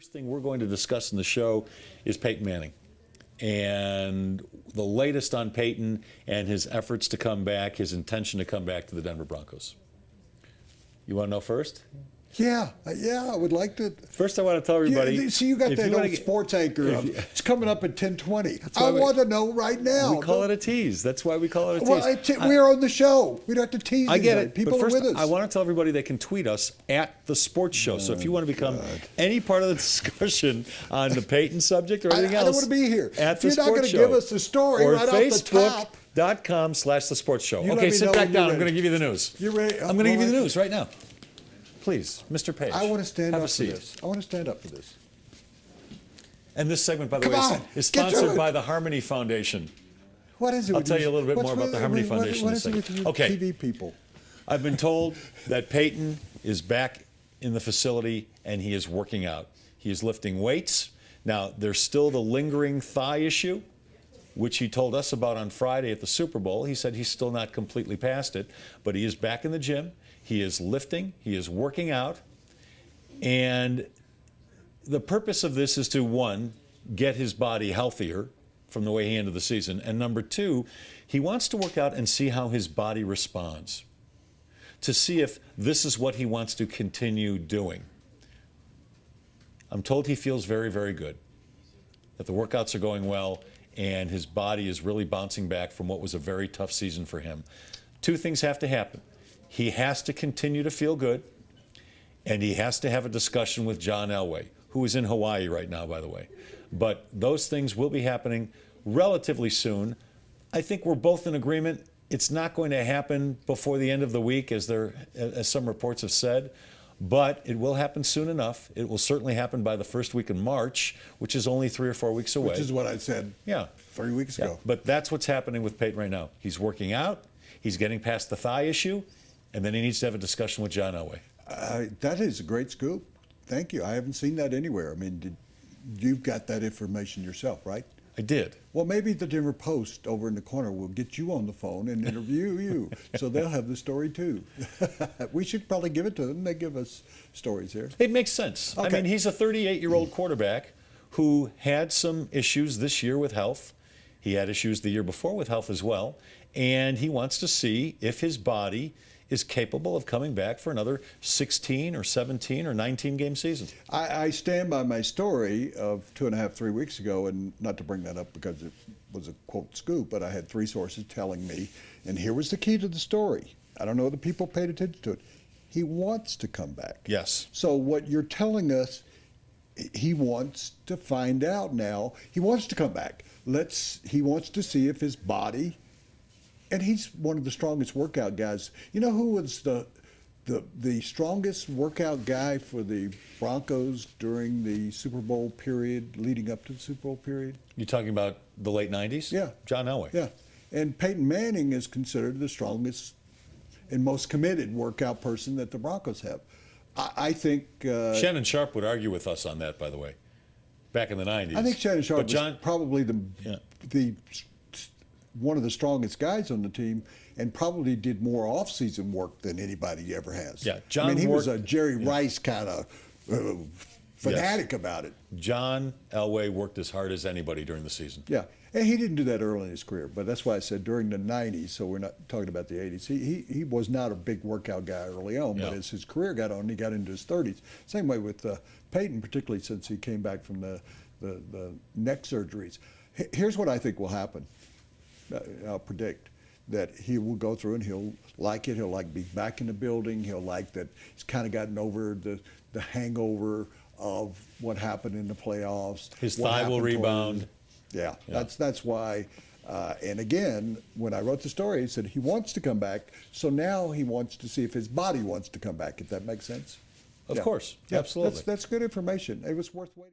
first thing we're going to discuss in the show is Peyton Manning and the latest on Peyton and his efforts to come back, his intention to come back to the Denver Broncos. You want to know first? Yeah, I would like to. First, I want to tell everybody. Yeah, see, you got that old sports anchor. It's coming up at 10:20. I want to know right now. We call it a tease. That's why we call it a tease. Well, we're on the show. We don't have to tease. I get it. People but first, are with us. I want to tell everybody they can tweet us at the Sports Show. So if you want to become any part of the discussion on the Peyton subject or anything else, I don't want to be here. At if the you're not Sports going to Show give us the story or right off the top. Facebook.com/the Sports Show. You Okay, sit back down. I'm ready. going to give you the news. You ready? I'm going to give you the news right now. Please, Mr. Paige. I want to stand have up a seat. for this. I want to stand up for this. And this segment, by the way, is sponsored by the Harmony Foundation. What is it? I'll tell you a little bit more about the Harmony Foundation in a second. What is it with you TV people? I've been told that Peyton is back in the facility and he is working out. He is lifting weights. Now, there's still the lingering thigh issue, which he told us about on Friday at the Super Bowl. He said he's still not completely past it, but he is back in the gym. He is lifting. He is working out. And the purpose of this is to, one, get his body healthier from the way he ended the season. And number two, he wants to work out and see how his body responds, to see if this is what he wants to continue doing. I'm told he feels very, very good, that the workouts are going well, and his body is really bouncing back from what was a very tough season for him. Two things have to happen. He has to continue to feel good, and he has to have a discussion with John Elway, who is in Hawaii right now, by the way. But those things will be happening relatively soon. I think we're both in agreement. It's not going to happen before the end of the week, as some reports have said, but it will happen soon enough. It will certainly happen by the first week in March, which is only 3 or 4 weeks away. Which is what I said 3 weeks ago. But that's what's happening with Peyton right now. He's working out. He's getting past the thigh issue. And then he needs to have a discussion with John Elway. That is a great scoop. Thank you. I haven't seen that anywhere. I mean, you've got that information yourself, right? I did. Well, maybe the Denver Post over in the corner will get you on the phone and interview you, so they'll have the story too. We should probably give it to them. They give us stories here. It makes sense. Okay. I mean, he's a 38-year-old quarterback who had some issues this year with health. He had issues the year before with health as well. And he wants to see if his body is capable of coming back for another 16 or 17 or 19 game season. I stand by my story of 2.5, 3 weeks ago, and not to bring that up because it was a quote scoop, but I had 3 sources telling me, and here was the key to the story. I don't know if the people paid attention to it. He wants to come back. Yes. So what you're telling us, he wants to find out now. He wants to come back. He wants to see if his body. And he's one of the strongest workout guys. You know who was the strongest workout guy for the Broncos during the Super Bowl period, leading up to the Super Bowl period? You're talking about the late 90s? Yeah. John Elway. Yeah. And Peyton Manning is considered the strongest and most committed workout person that the Broncos have. I think... Shannon Sharp would argue with us on that, by the way, back in the 90s. I think Shannon Sharp was probably the one of the strongest guys on the team, and probably did more off-season work than anybody ever has. Yeah, he was a Jerry Rice kind of fanatic about it. John Elway worked as hard as anybody during the season. Yeah, and he didn't do that early in his career, but that's why I said during the 90s, so we're not talking about the 80s. He was not a big workout guy early on, but as his career got on, he got into his 30s. Same way with Peyton, particularly since he came back from the neck surgeries. Here's what I think will happen. I'll predict that he will go through and he'll like it. He'll like be back in the building. He'll like that he's kind of gotten over the hangover of what happened in the playoffs. His thigh will rebound. Yeah, that's why. And again, when I wrote the story, he said he wants to come back. So now he wants to see if his body wants to come back. If that makes sense. Of course, absolutely. That's good information. It was worth waiting.